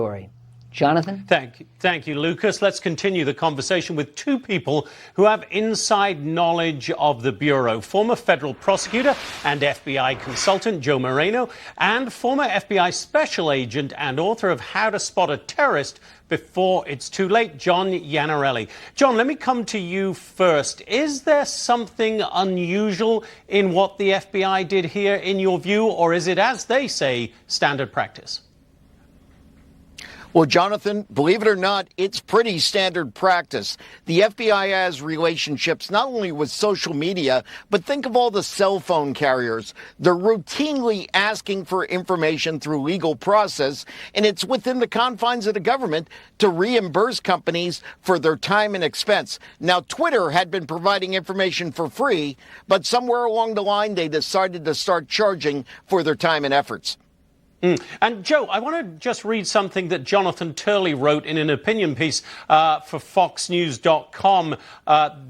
story. Jonathan? Thank you, Lucas. Let's continue the conversation with two people who have inside knowledge of the Bureau. Former federal prosecutor and FBI consultant Joe Moreno, and former FBI special agent and author of How to Spot a Terrorist Before It's Too Late, John Iannarelli. John, let me come to you first. Is there something unusual in what the FBI did here, in your view, or is it, as they say, standard practice? Well, Jonathan, believe it or not, it's pretty standard practice. The FBI has relationships not only with social media, but think of all the cell phone carriers. They're routinely asking for information through legal process, and it's within the confines of the government to reimburse companies for their time and expense. Now, Twitter had been providing information for free, but somewhere along the line, they decided to start charging for their time and efforts. And, Joe, I want to just read something that Jonathan Turley wrote in an opinion piece for FoxNews.com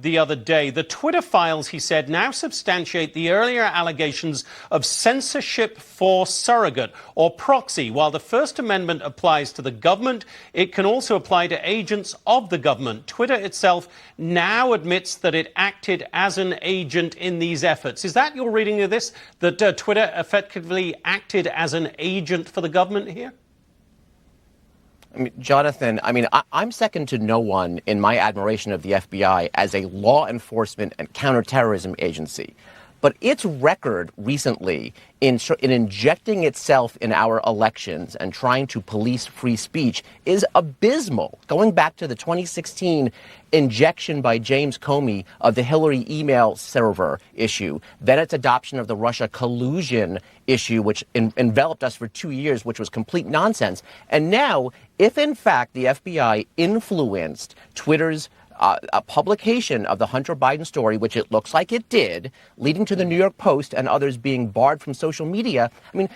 the other day. The Twitter files, he said, now substantiate the earlier allegations of censorship for surrogate or proxy. While the First Amendment applies to the government, it can also apply to agents of the government. Twitter itself now admits that it acted as an agent in these efforts. Is that your reading of this, that Twitter effectively acted as an agent for the government here? Jonathan, I'm second to no one in my admiration of the FBI as a law enforcement and counterterrorism agency. But its record recently in injecting itself in our elections and trying to police free speech is abysmal. Going back to the 2016 injection by James Comey of the Hillary email server issue, then its adoption of the Russia collusion issue, which enveloped us for 2 years, which was complete nonsense. And now, if in fact the FBI influenced Twitter's a publication of the Hunter Biden story, which it looks like it did, leading to the New York Post and others being barred from social media.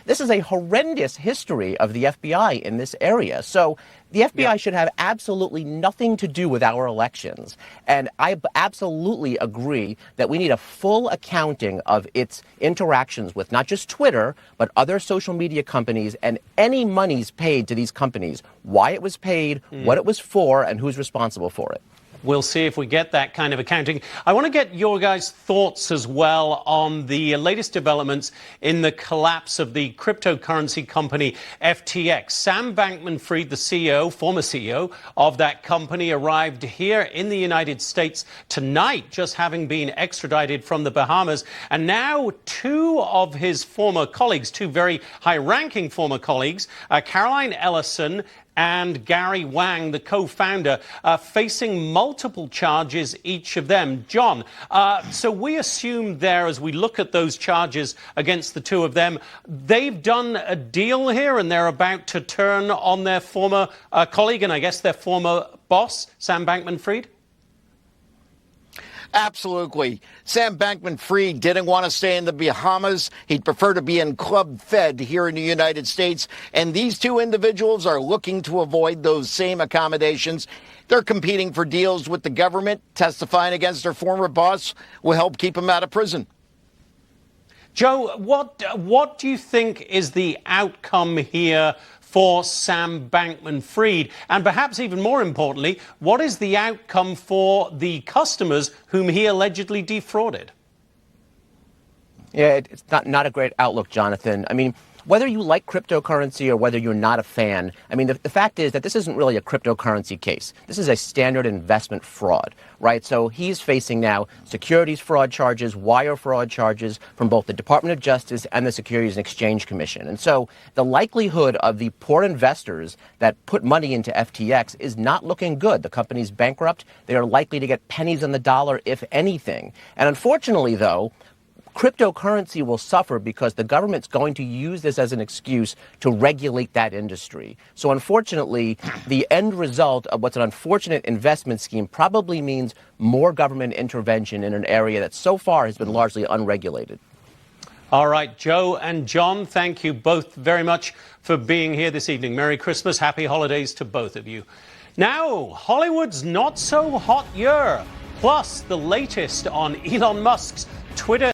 This is a horrendous history of the FBI in this area. So the FBI should have absolutely nothing to do with our elections. And I absolutely agree that we need a full accounting of its interactions with not just Twitter, but other social media companies and any monies paid to these companies, why it was paid, what it was for, and who's responsible for it. We'll see if we get that kind of accounting. I want to get your guys' thoughts as well on the latest developments in the collapse of the cryptocurrency company FTX. Sam Bankman-Fried, the CEO, former CEO of that company, arrived here in the United States tonight, just having been extradited from the Bahamas. And now two of his former colleagues, two very high-ranking former colleagues, Caroline Ellison and Gary Wang, the co-founder, facing multiple charges, each of them. John, so we assume there, as we look at those charges against the two of them, they've done a deal here and they're about to turn on their former colleague and I guess their former boss, Sam Bankman-Fried? Absolutely. Sam Bankman-Fried didn't want to stay in the Bahamas. He'd prefer to be in Club Fed here in the United States. And these two individuals are looking to avoid those same accommodations. They're competing for deals with the government. Testifying against their former boss will help keep them out of prison. Joe, what do you think is the outcome here for Sam Bankman-Fried? And perhaps even more importantly, what is the outcome for the customers whom he allegedly defrauded? Yeah, it's not a great outlook, Jonathan. Whether you like cryptocurrency or whether you're not a fan, the fact is that this isn't really a cryptocurrency case. This is a standard investment fraud, right? So he's facing now securities fraud charges, wire fraud charges from both the Department of Justice and the Securities and Exchange Commission. And so the likelihood of the poor investors that put money into FTX is not looking good. The company's bankrupt. They are likely to get pennies on the dollar, if anything. And unfortunately, though, cryptocurrency will suffer because the government's going to use this as an excuse to regulate that industry. So unfortunately, the end result of what's an unfortunate investment scheme probably means more government intervention in an area that so far has been largely unregulated. All right, Joe and John, thank you both very much for being here this evening. Merry Christmas, happy holidays to both of you. Now, Hollywood's not so hot year, plus the latest on Elon Musk's Twitter